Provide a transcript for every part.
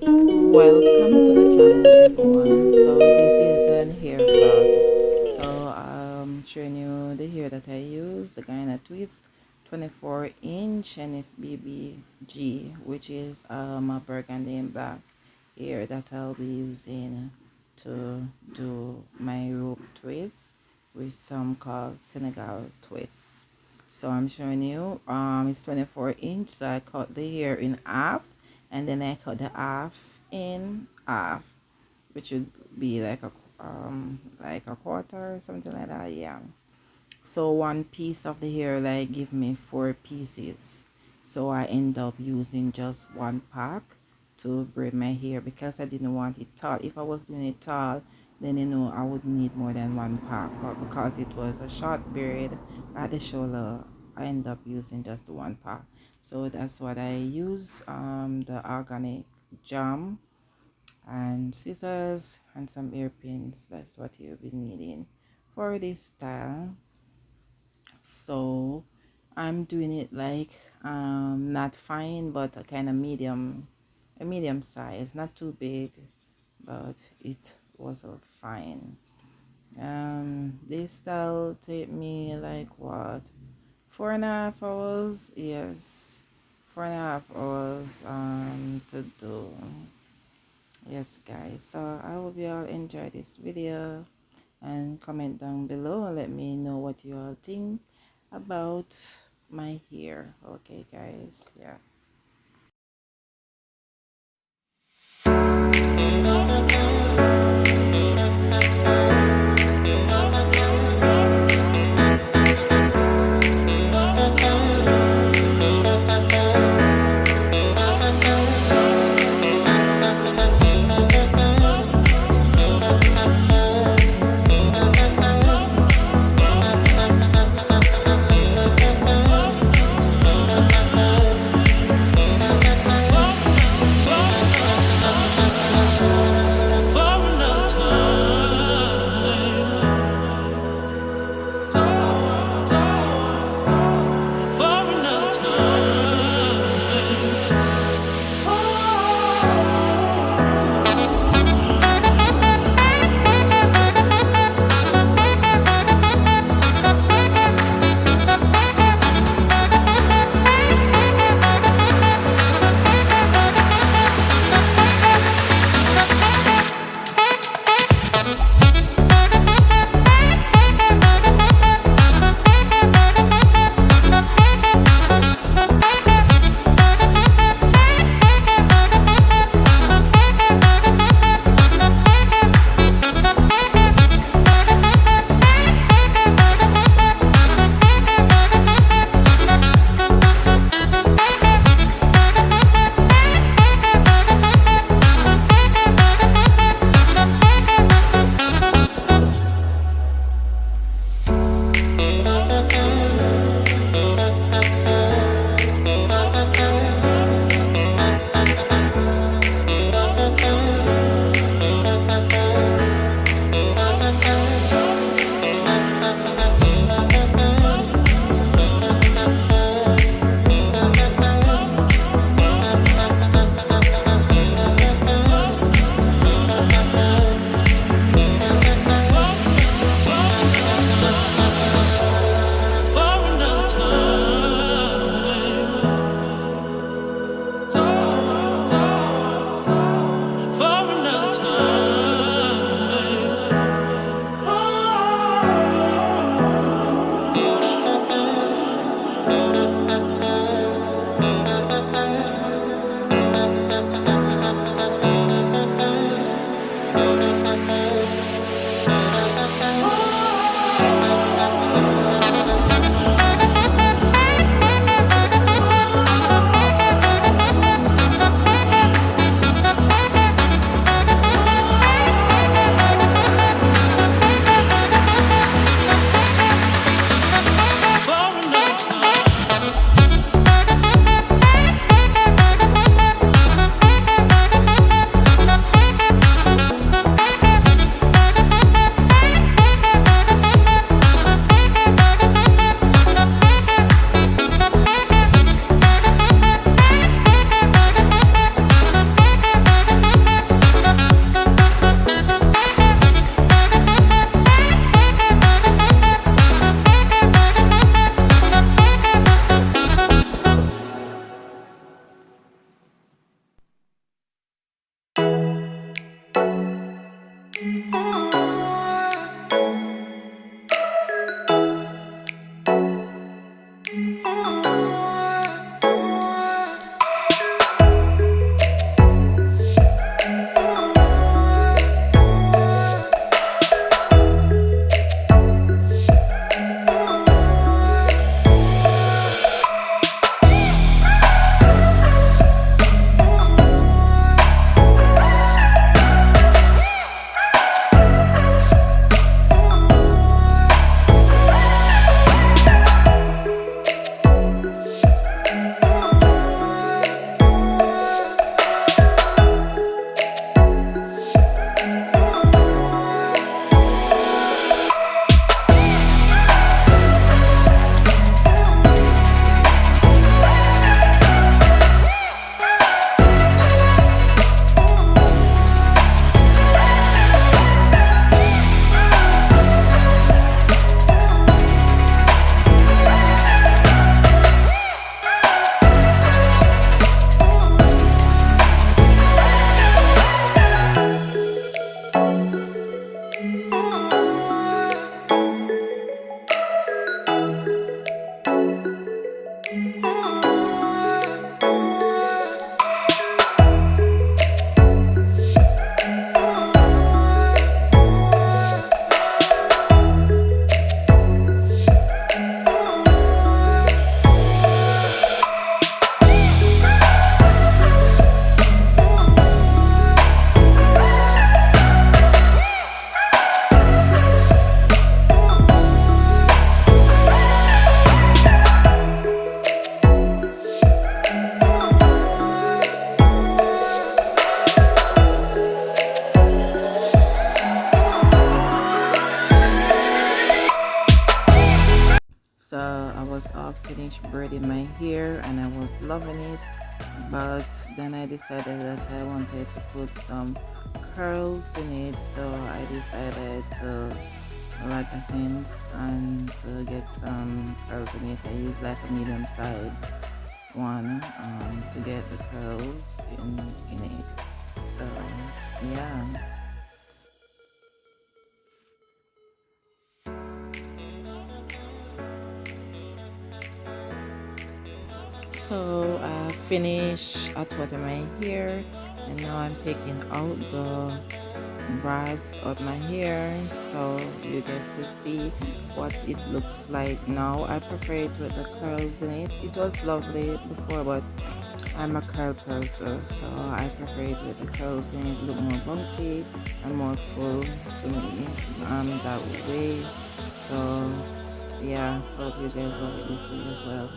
Welcome to the channel, everyone. So this is an hair vlog. So I'm showing you the hair that I use, the Gyna Twist 24-inch, and it's BBG, which is a burgundy and black hair that I'll be using to do my rope twist, with some called Senegal twists. So I'm showing you it's 24-inch, so I cut the hair in half, and then I cut the half in half, which would be like a quarter or something like that. Yeah. So one piece of the hair like give me four pieces. So I end up using just one pack to braid my hair because I didn't want it tall. If I was doing it tall, then I would need more than one pack. But because it was a short braid at the shoulder, I end up using just one pack. So that's what I use. The organic jam and scissors and some hairpins. That's what you'll be needing for this style. So I'm doing it like not fine, but a kind of a medium size, not too big, but it was a fine. This style take me like what, 4.5 hours? Yes, 4.5 hours to do. Yes, guys, so I hope you all enjoy this video, and comment down below and let me know what you all think about my hair. Okay, guys. Yeah. So I was all finished braiding my hair and I was loving it, but then I decided that I wanted to put some curls in it, so I decided to rub the ends and to get some curls in it. I used like a medium size one to get the curls in it. So yeah. So I finished outwatering my hair and now I'm taking out the braids of my hair so you guys could see what it looks like now. I prefer it with the curls in it. It was lovely before, but I'm a curl person, so I prefer it with the curls in it. Look more bouncy and more full to me that way. So yeah, hope you guys love it this way as well.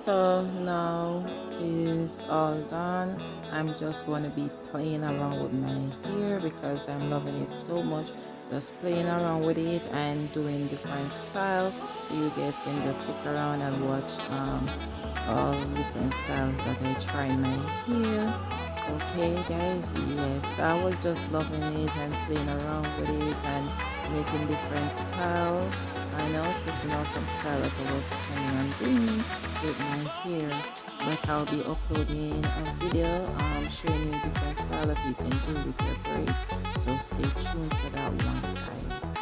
So now it's all done. I'm just going to be playing around with my hair because I'm loving it so much. Just playing around with it and doing different styles. So you guys can just stick around and watch all different styles that I try in my hair. Okay guys, yes, I was just loving it and playing around with it and making different styles. I know testing out some style that I was planning on doing with my hair, but I'll be uploading a video showing you different style that you can do with your braids, so stay tuned for that one guys.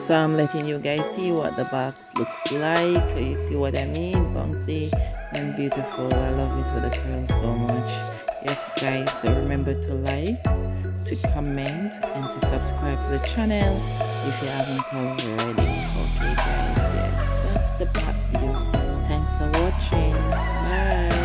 So I'm letting you guys see what the box looks like. You see what I mean? Bouncy and beautiful. I love it with the curls so much. Yes guys, so remember to like, to comment and to subscribe to the channel if you haven't already. Okay guys, yes, that's the back view. Thanks for watching. Bye.